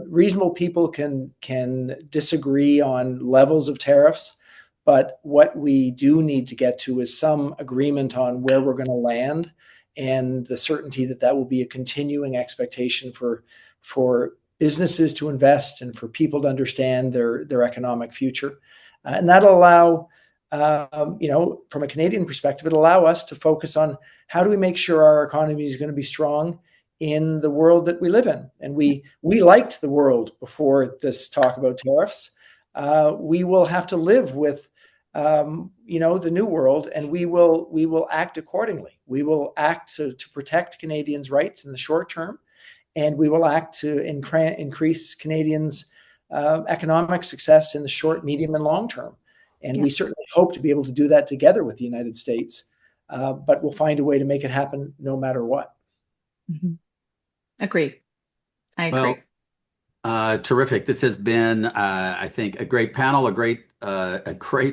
reasonable people can disagree on levels of tariffs, but what we do need to get to is some agreement on where we're going to land, and the certainty that will be a continuing expectation for businesses to invest and for people to understand their economic future, and that'll allow, from a Canadian perspective, it'll allow us to focus on how do we make sure our economy is going to be strong in the world that we live in. And we liked the world before this talk about tariffs. We will have to live with, the new world, and we will act accordingly. We will act to protect Canadians' rights in the short term, and we will act to increase Canadians' economic success in the short, medium, and long term. And we certainly hope to be able to do that together with the United States, but we'll find a way to make it happen no matter what. Mm-hmm. Agreed. I agree. Well, terrific. This has been, I think, a great panel, a great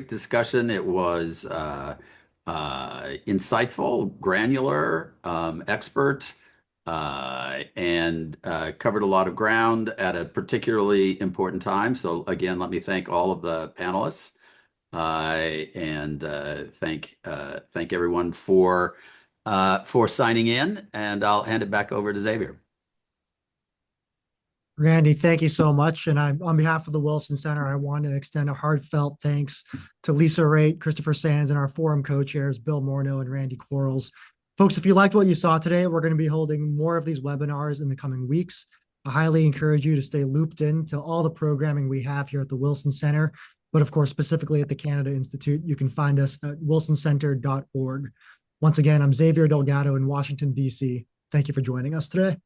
discussion. It was insightful, granular, expert, and covered a lot of ground at a particularly important time. So again, let me thank all of the panelists, and thank everyone for signing in. And I'll hand it back over to Xavier. Randy, thank you so much. And on behalf of the Wilson Center, I want to extend a heartfelt thanks to Lisa Raitt, Christopher Sands, and our forum co-chairs, Bill Morneau and Randy Quarles. Folks, if you liked what you saw today, we're going to be holding more of these webinars in the coming weeks. I highly encourage you to stay looped in to all the programming we have here at the Wilson Center, but of course, specifically at the Canada Institute. You can find us at wilsoncenter.org. Once again, I'm Xavier Delgado in Washington, D.C. Thank you for joining us today.